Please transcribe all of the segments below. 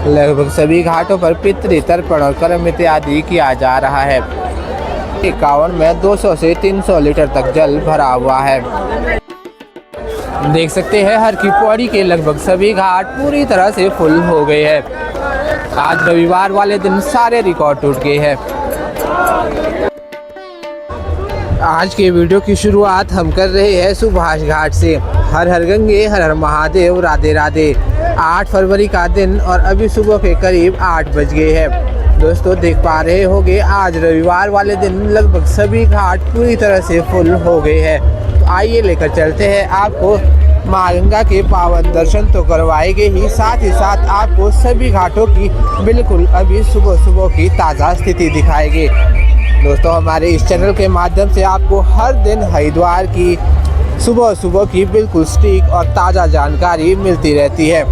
लगभग सभी घाटों पर पितृ तर्पण और कर्म इत्यादि किया जा रहा है। 51 में 200 से 300 लीटर तक जल भरा हुआ है। देख सकते हैं हर की पौड़ी के लगभग सभी घाट पूरी तरह से फुल हो गए हैं। आज रविवार वाले दिन सारे रिकॉर्ड टूट गए हैं। आज के वीडियो की शुरुआत हम कर रहे हैं सुभाष घाट से। हर हर गंगे हर हर महादेव, राधे राधे। 8 फरवरी का दिन और अभी सुबह के करीब 8 बज गए हैं। दोस्तों देख पा रहे होंगे आज रविवार वाले दिन लगभग सभी घाट पूरी तरह से फुल हो गए हैं। तो आइए लेकर चलते हैं आपको माँ गंगा के पावन दर्शन तो करवाएंगे ही साथ आपको सभी घाटों की बिल्कुल अभी सुबह सुबह की ताज़ा स्थिति दिखाएंगे। दोस्तों हमारे इस चैनल के माध्यम से आपको हर दिन हरिद्वार की सुबह सुबह की बिल्कुल सटीक और ताज़ा जानकारी मिलती रहती है।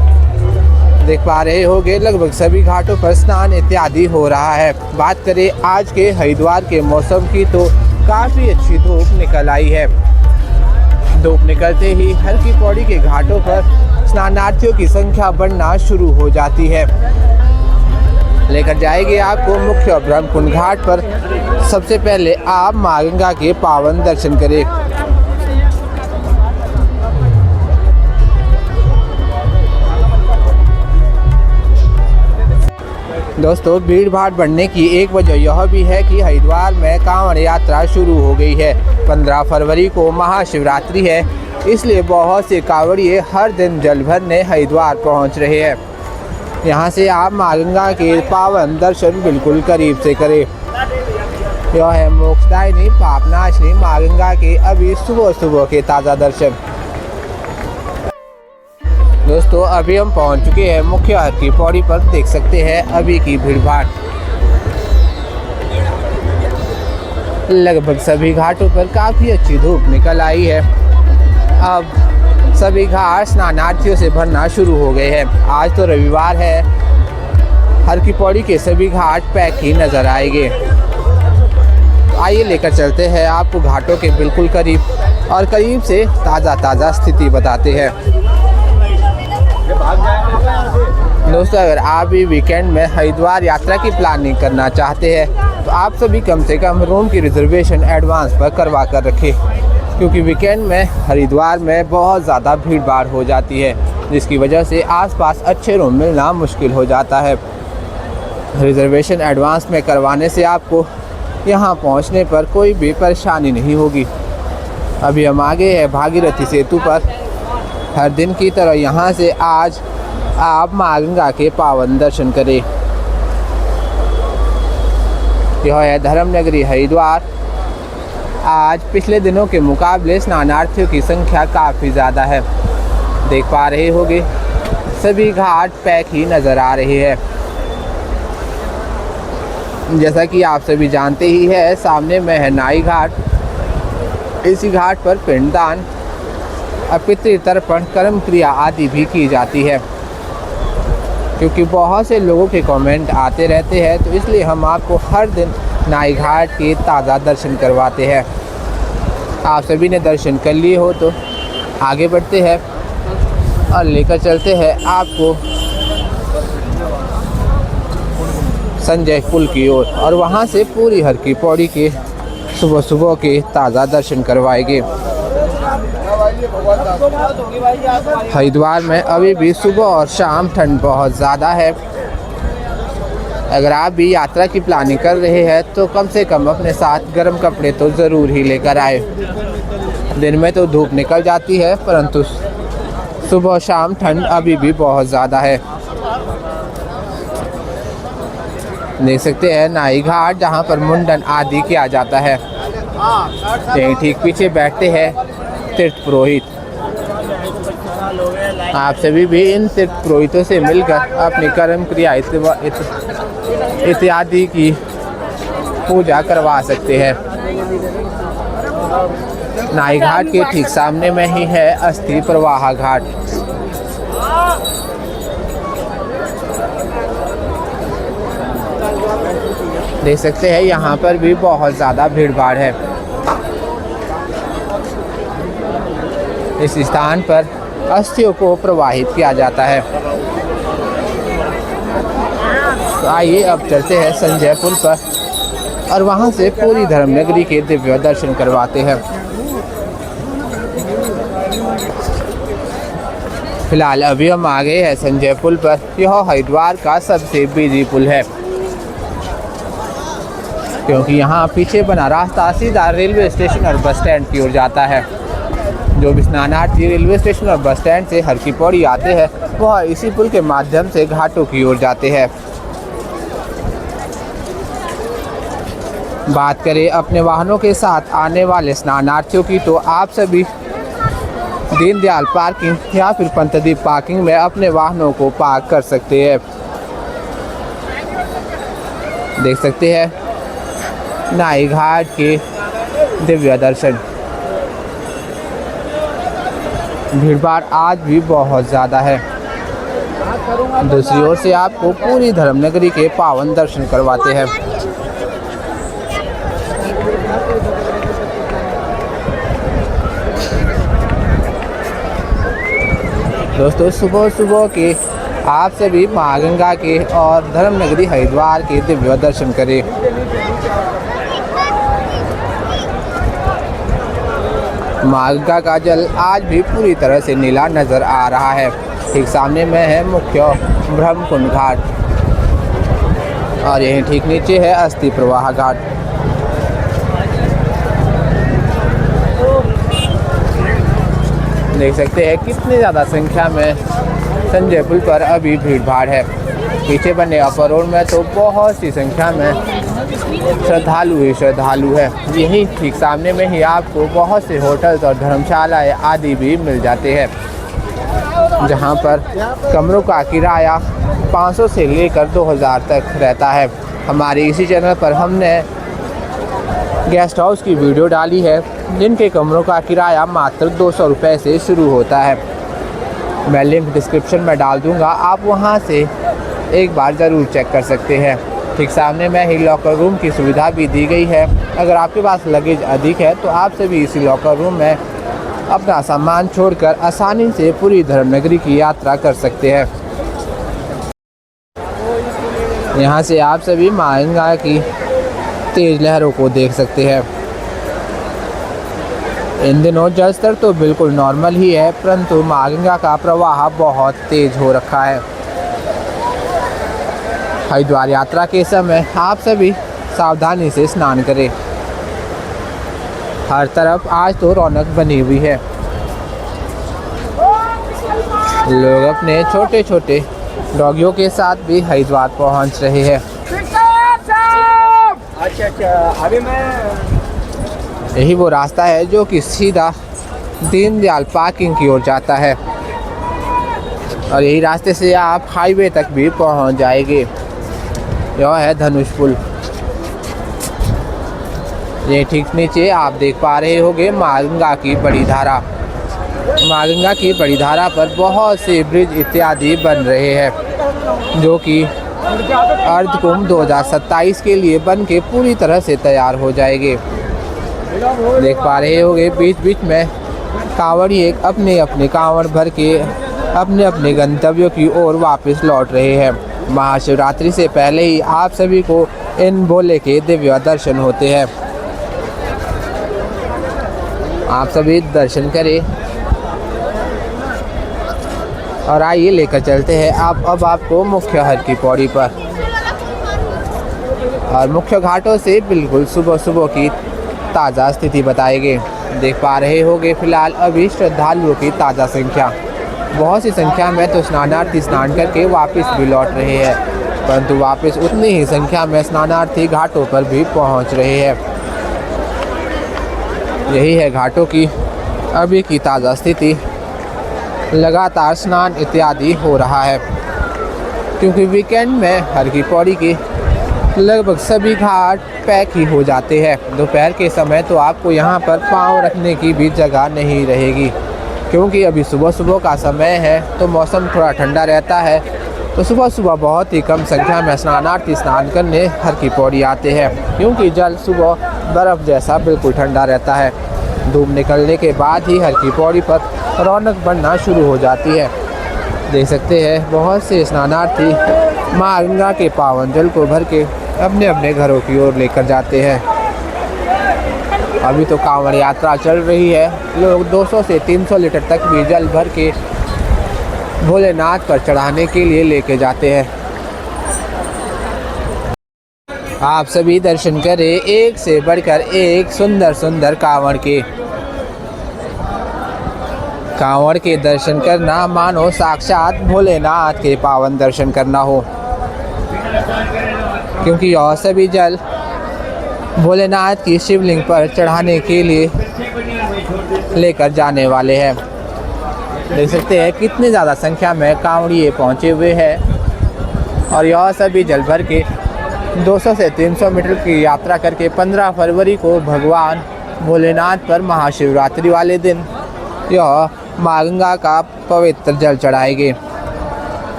देख पा रहे होंगे लगभग सभी घाटों पर स्नान इत्यादि हो रहा है। बात करें आज के हरिद्वार के मौसम की तो काफ़ी अच्छी धूप निकल आई है। धूप निकलते ही हल्की पौड़ी के घाटों पर स्नानार्थियों की संख्या बढ़ना शुरू हो जाती है। लेकर जाएंगे आपको मुख्य ब्रह्मकुंड घाट पर। सबसे पहले आप माँ गंगा के पावन दर्शन करें। दोस्तों भीड़ भाड़ बढ़ने की एक वजह यह भी है कि हरिद्वार में कांवड़ यात्रा शुरू हो गई है। 15 फरवरी को महाशिवरात्रि है, इसलिए बहुत से कांवड़िए हर दिन जल भरने हरिद्वार पहुंच रहे हैं। यहां से आप माँ गंगा के पावन दर्शन बिल्कुल करीब से करें। यह है मोक्षदायिनी पापनाशनी माँ गंगा के अभी सुबह सुबह के ताज़ा दर्शन। दोस्तों अभी हम पहुंच चुके हैं मुख्य हर की पौड़ी पर। देख सकते हैं अभी की भीड़ भाड़। लगभग सभी घाटों पर काफ़ी अच्छी धूप निकल आई है। अब सभी घाट स्नानार्थियों से भरना शुरू हो गए हैं। आज तो रविवार है, हर की पौड़ी के सभी घाट पैक ही नज़र आएंगे। आइए लेकर चलते हैं आपको घाटों के बिल्कुल करीब और करीब से ताज़ा स्थिति बताते हैं। दोस्तों अगर आप भी वीकेंड में हरिद्वार यात्रा की प्लानिंग करना चाहते हैं तो आप सभी कम से कम रूम की रिजर्वेशन एडवांस पर करवा कर रखें, क्योंकि वीकेंड में हरिद्वार में बहुत ज़्यादा भीड़ भाड़ हो जाती है, जिसकी वजह से आसपास अच्छे रूम मिलना मुश्किल हो जाता है। रिजर्वेशन एडवांस में करवाने से आपको यहाँ पहुँचने पर कोई भी परेशानी नहीं होगी। अभी हम आगे हैं भागीरथी सेतु पर। हर दिन की तरह यहाँ से आज आप माँ गंगा के पावन दर्शन करें। यह है धर्मनगरी हरिद्वार। आज पिछले दिनों के मुकाबले स्नानार्थियों की संख्या काफ़ी ज़्यादा है। देख पा रहे होंगे सभी घाट पैक ही नज़र आ रहे हैं। जैसा कि आप सभी जानते ही है, सामने में है नाई घाट। इसी घाट पर पिंडदान, पितृ तर्पण, कर्म क्रिया आदि भी की जाती है। क्योंकि बहुत से लोगों के कमेंट आते रहते हैं, तो इसलिए हम आपको हर दिन नाई घाट के ताज़ा दर्शन करवाते हैं। आप सभी ने दर्शन कर लिए हो तो आगे बढ़ते हैं और लेकर चलते हैं आपको संजय पुल की ओर और वहां से पूरी हर की पौड़ी के सुबह सुबह के ताज़ा दर्शन करवाएंगे। हरिद्वार में अभी भी सुबह और शाम ठंड बहुत ज़्यादा है। अगर आप भी यात्रा की प्लानिंग कर रहे हैं तो कम से कम अपने साथ गर्म कपड़े तो ज़रूर ही लेकर आए। दिन में तो धूप निकल जाती है, परंतु सुबह शाम ठंड अभी भी बहुत ज़्यादा है। देख सकते हैं नाई घाट, जहाँ पर मुंडन आदि किया जाता है। यहीं ठीक पीछे बैठते हैं तीर्थ पुरोहित। आप सभी भी इन तीर्थ पुरोहितों से मिलकर अपनी कर्म क्रिया इत्यादि की पूजा करवा सकते हैं। नाई घाट के ठीक सामने में ही है अस्थि प्रवाह घाट। देख सकते हैं यहाँ पर भी बहुत ज़्यादा भीड़ भाड़ है। इस स्थान पर अस्थियों को प्रवाहित किया जाता है। तो आइए अब चलते हैं संजय पुल पर और वहाँ से पूरी धर्मनगरी के दिव्य दर्शन करवाते हैं। फिलहाल अभी हम आ गए हैं संजय पुल पर। यह हरिद्वार का सबसे बिजी पुल है क्योंकि यहाँ पीछे बना रास्ता सीधा रेलवे स्टेशन और बस स्टैंड की ओर जाता है। जो भी स्नानार्थी रेलवे स्टेशन और बस स्टैंड से हर की पौड़ी आते हैं वह इसी पुल के माध्यम से घाटों की ओर जाते हैं। बात करें अपने वाहनों के साथ आने वाले स्नानार्थियों की तो आप सभी दीनदयाल पार्किंग या फिर पंतदीप पार्किंग में अपने वाहनों को पार्क कर सकते हैं। देख सकते हैं नाई घाट के दिव्य दर्शन। भीड़भाड़ आज भी बहुत ज़्यादा है। दूसरी ओर से आपको पूरी धर्मनगरी के पावन दर्शन करवाते हैं। दोस्तों सुबह सुबह के आप सभी माँ गंगा के और धर्मनगरी हरिद्वार के दिव्य दर्शन करें। माँ गंगा का जल आज भी पूरी तरह से नीला नज़र आ रहा है। ठीक सामने में है मुख्य ब्रह्मकुंड घाट और यहीं ठीक नीचे है अस्थि प्रवाह घाट। देख सकते हैं कितनी ज़्यादा संख्या में संजय पुल पर अभी भीड़ भाड़ है। पीछे बने अपर रोड में तो बहुत सी संख्या में श्रद्धालु है। यही ठीक सामने में ही आपको बहुत से होटल्स और धर्मशालाएं आदि भी मिल जाते हैं जहां पर कमरों का किराया 500 से लेकर 2000 तक रहता है। हमारे इसी चैनल पर हमने गेस्ट हाउस की वीडियो डाली है जिनके कमरों का किराया मात्र 200 रुपये से शुरू होता है। मैं लिंक डिस्क्रिप्शन में डाल दूंगा, आप वहां से एक बार ज़रूर चेक कर सकते हैं। ठीक सामने में ही लॉकर रूम की सुविधा भी दी गई है। अगर आपके पास लगेज अधिक है तो आप सभी इसी लॉकर रूम में अपना सामान छोड़कर आसानी से पूरी धर्मनगरी की यात्रा कर सकते हैं। यहाँ से आप सभी माँ गंगा की तेज लहरों को देख सकते हैं। इन दिनों जल स्तर तो बिल्कुल नॉर्मल ही है, परंतु माँ गंगा का प्रवाह बहुत तेज हो रखा है। हरिद्वार यात्रा के समय आप सभी सावधानी से स्नान करें। हर तरफ आज तो रौनक बनी हुई है। लोग अपने छोटे छोटे डॉगियों के साथ भी हरिद्वार पहुंच रहे हैं। अच्छा, अभी मैं यही वो रास्ता है जो कि सीधा दीनदयाल पार्किंग की ओर जाता है और यही रास्ते से आप हाईवे तक भी पहुंच जाएंगे। यह है धनुष पुल। ये ठीक नीचे आप देख पा रहे होंगे माँ गंगा की बड़ी धारा। माँ गंगा की बड़ी धारा पर बहुत से ब्रिज इत्यादि बन रहे हैं जो कि अर्धकुंभ 2027 के लिए बन के पूरी तरह से तैयार हो जाएंगे। देख पा रहे होंगे बीच बीच में कांवड़िए अपने अपने कांवड़ भर के अपने अपने गंतव्यों की ओर वापस लौट रहे हैं। महाशिवरात्रि से पहले ही आप सभी को इन भोले के दिव्य दर्शन होते हैं। आप सभी दर्शन करें और आइए लेकर चलते हैं अब आपको मुख्य हर की पौड़ी पर और मुख्य घाटों से बिल्कुल सुबह सुबह की ताज़ा स्थिति बताएंगे। देख पा रहे होंगे फिलहाल अभी श्रद्धालुओं की ताज़ा संख्या। बहुत सी संख्या में तो स्नानार्थी स्नान करके वापस भी लौट रहे हैं, परंतु वापस उतनी ही संख्या में स्नानार्थी घाटों पर भी पहुंच रहे हैं। यही है घाटों की अभी की ताज़ा स्थिति। लगातार स्नान इत्यादि हो रहा है क्योंकि वीकेंड में हर की पौड़ी के लगभग सभी घाट पैक ही हो जाते हैं। दोपहर के समय तो आपको यहाँ पर पाँव रखने की भी जगह नहीं रहेगी क्योंकि अभी सुबह सुबह का समय है तो मौसम थोड़ा ठंडा रहता है। तो सुबह सुबह बहुत ही कम संख्या में स्नानार्थी स्नान करने हर की पौड़ी आते हैं क्योंकि जल सुबह बर्फ़ जैसा बिल्कुल ठंडा रहता है। धूप निकलने के बाद ही हर की पौड़ी पर रौनक बढ़ना शुरू हो जाती है। देख सकते हैं बहुत से स्नानार्थी माँ गंगा के पावन जल को भर के अपने अपने घरों की ओर लेकर जाते हैं। अभी तो कांवड़ यात्रा चल रही है। लोग 200 से 300 लीटर तक भी जल भर के भोलेनाथ पर चढ़ाने के लिए लेके जाते हैं। आप सभी दर्शन करें एक से बढ़कर एक सुंदर सुंदर कांवड़ के दर्शन करना मानो साक्षात भोलेनाथ के पावन दर्शन करना हो, क्योंकि यह सभी जल भोलेनाथ की शिवलिंग पर चढ़ाने के लिए लेकर जाने वाले हैं। देख सकते हैं कितनी ज़्यादा संख्या में कांवड़िए पहुँचे हुए हैं और यह सभी जल भर के 200 से 300 मीटर की यात्रा करके 15 फरवरी को भगवान भोलेनाथ पर महाशिवरात्रि वाले दिन यह माँ गंगा का पवित्र जल चढ़ाएंगे।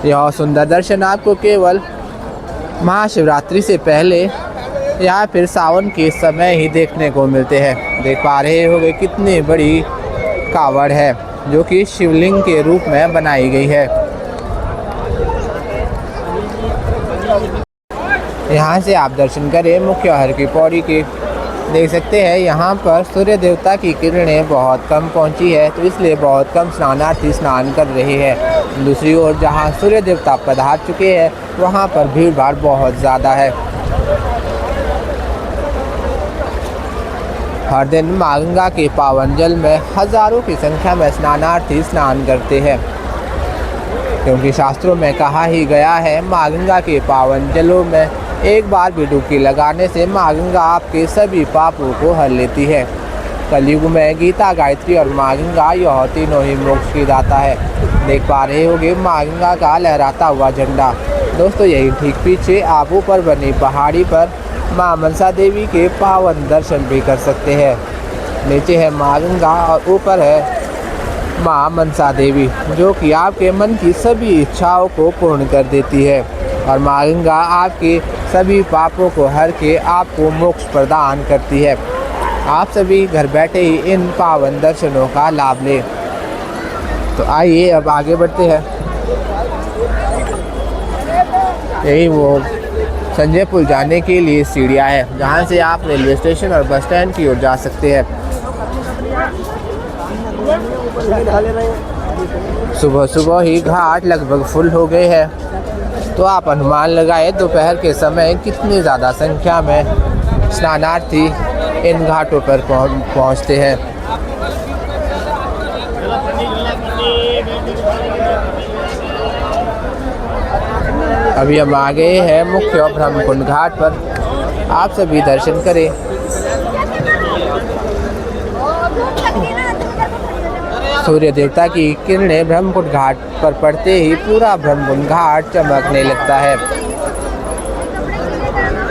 यह सुंदर दर्शन आपको केवल महाशिवरात्रि से पहले या फिर सावन के समय ही देखने को मिलते हैं। देख पा रहे होंगे कितनी बड़ी कावड़ है जो कि शिवलिंग के रूप में बनाई गई है। यहाँ से आप दर्शन करें मुख्य हर की पौड़ी के। देख सकते हैं यहाँ पर सूर्य देवता की किरणें बहुत कम पहुँची है, तो इसलिए बहुत कम स्नानार्थी स्नान कर रहे हैं। दूसरी ओर जहाँ सूर्य देवता पधार चुके हैं वहाँ पर भीड़ भाड़ बहुत ज़्यादा है। हर दिन माँ गंगा के पावन जल में हजारों की संख्या में स्नानार्थी स्नान करते हैं, क्योंकि शास्त्रों में कहा ही गया है माँ गंगा के पावन जलों में एक बार भी डुबकी लगाने से माँ गंगा आपके सभी पापों को हर लेती है। कलयुग में गीता, गायत्री और माँ गंगा यह तीनों ही मोक्ष की दाता है। देख पा रहे होंगे माँ गंगा का लहराता हुआ झंडा। दोस्तों यही ठीक पीछे आप ऊपर बनी पहाड़ी पर माँ मनसा देवी के पावन दर्शन भी कर सकते हैं। नीचे है माँ गंगा और ऊपर है माँ मनसा देवी, जो कि आपके मन की सभी इच्छाओं को पूर्ण कर देती है। और माँ गंगा आपके सभी पापों को हर के आपको मोक्ष प्रदान करती है। आप सभी घर बैठे ही इन पावन दर्शनों का लाभ लें। तो आइए अब आगे बढ़ते हैं। यही वो संजय पुल जाने के लिए सीढ़ियाँ हैं, जहाँ से आप रेलवे स्टेशन और बस स्टैंड की ओर जा सकते हैं। सुबह सुबह ही घाट लगभग फुल हो गए हैं, तो आप अनुमान लगाए दोपहर के समय कितनी ज़्यादा संख्या में स्नानार्थी इन घाटों पर पहुँचते हैं। अभी हम आ गए हैं मुख्य ब्रह्मकुंड घाट पर। आप सभी दर्शन करें। सूर्य देवता की किरणें ब्रह्मकुंड घाट पर पड़ते ही पूरा ब्रह्मकुंड घाट चमकने लगता है।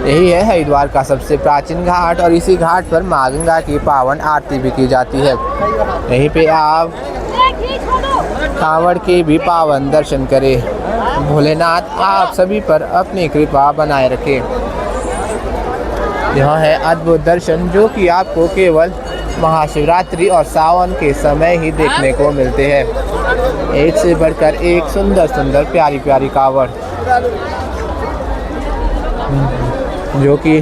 यही है हरिद्वार का सबसे प्राचीन घाट और इसी घाट पर माँ गंगा की पावन आरती भी की जाती है। यहीं पे आप कांवड़ के भी पावन दर्शन करें। भोलेनाथ आप सभी पर अपनी कृपा बनाए रखे। यह है अद्भुत दर्शन जो कि आपको केवल महाशिवरात्रि और सावन के समय ही देखने को मिलते हैं। एक से बढ़कर एक सुंदर सुंदर प्यारी प्यारी कांवड़, जो कि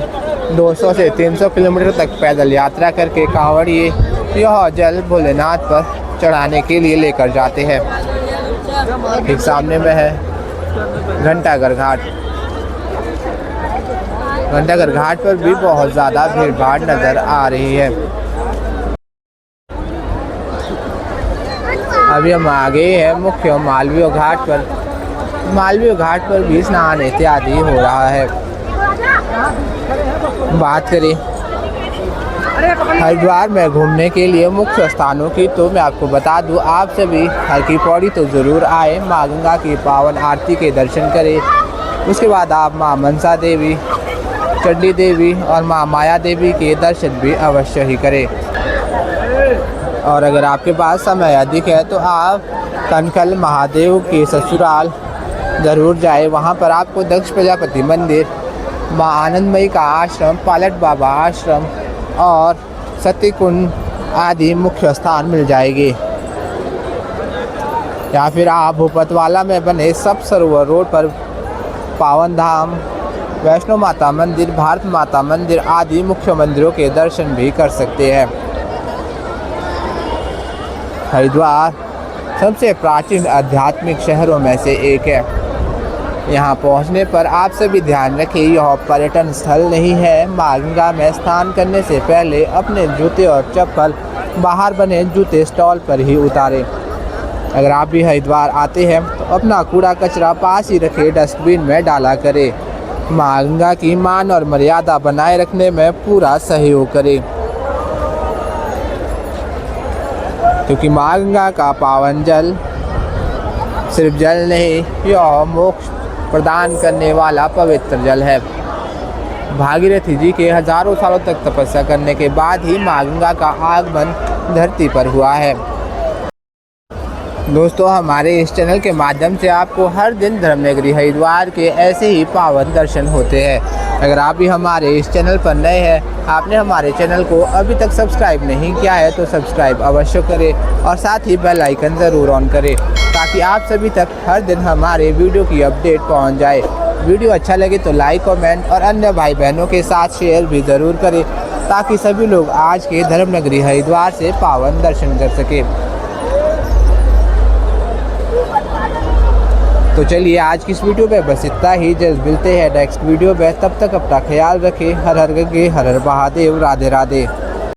200 से 300 किलोमीटर तक पैदल यात्रा करके कांवड़िए यह जल भोलेनाथ पर चढ़ाने के लिए लेकर जाते हैं। ठीक सामने में है घंटाघर घाट। घंटाघर घाट पर भी बहुत ज़्यादा भीड़ भाड़ नज़र आ रही है। अभी हम आ गए हैं मुख्य मालवीय घाट पर। मालवीय घाट पर भी स्नान इत्यादि हो रहा है। बात करें हरिद्वार में घूमने के लिए मुख्य स्थानों की, तो मैं आपको बता दूं आप सभी हर की पौड़ी तो ज़रूर आए, माँ गंगा की पावन आरती के दर्शन करें। उसके बाद आप माँ मनसा देवी, चंडी देवी और माँ माया देवी के दर्शन भी अवश्य ही करें। और अगर आपके पास समय अधिक है तो आप कनकल महादेव के ससुराल ज़रूर जाए। वहाँ पर आपको दक्ष प्रजापति मंदिर, माँ आनंदमयी का आश्रम, पालट बाबा आश्रम और सत्यकुंड आदि मुख्य स्थान मिल जाएंगे। या फिर आप भूपतवाला में बने सब सरोवर रोड पर पावन धाम, वैष्णो माता मंदिर, भारत माता मंदिर आदि मुख्य मंदिरों के दर्शन भी कर सकते हैं। हरिद्वार सबसे प्राचीन आध्यात्मिक शहरों में से एक है। यहाँ पहुँचने पर आप सभी ध्यान रखें, यह पर्यटन स्थल नहीं है। माँ गंगा में स्नान करने से पहले अपने जूते और चप्पल बाहर बने जूते स्टॉल पर ही उतारें। अगर आप भी हरिद्वार आते हैं तो अपना कूड़ा कचरा पास ही रखे डस्टबिन में डाला करें। माँ गंगा की मान और मर्यादा बनाए रखने में पूरा सहयोग करें, क्योंकि माँ गंगा का पावन जल सिर्फ जल नहीं, यह मोक्ष प्रदान करने वाला पवित्र जल है। भागीरथी जी के हजारों सालों तक तपस्या करने के बाद ही माँ गंगा का आगमन धरती पर हुआ है। दोस्तों, हमारे इस चैनल के माध्यम से आपको हर दिन धर्मनगरी हरिद्वार के ऐसे ही पावन दर्शन होते हैं। अगर आप भी हमारे इस चैनल पर नए हैं, आपने हमारे चैनल को अभी तक सब्सक्राइब नहीं किया है तो सब्सक्राइब अवश्य करें और साथ ही बेल आइकन ज़रूर ऑन करें, ताकि आप सभी तक हर दिन हमारे वीडियो की अपडेट पहुंच जाए। वीडियो अच्छा लगे तो लाइक, कमेंट और अन्य भाई बहनों के साथ शेयर भी ज़रूर करें, ताकि सभी लोग आज के धर्मनगरी हरिद्वार से पावन दर्शन कर सकें। तो चलिए आज की इस वीडियो में बस इतना ही। जल्द मिलते हैं नेक्स्ट वीडियो में, तब तक अपना ख्याल रखें। हर हर गंगे हर हर महादेव, राधे राधे।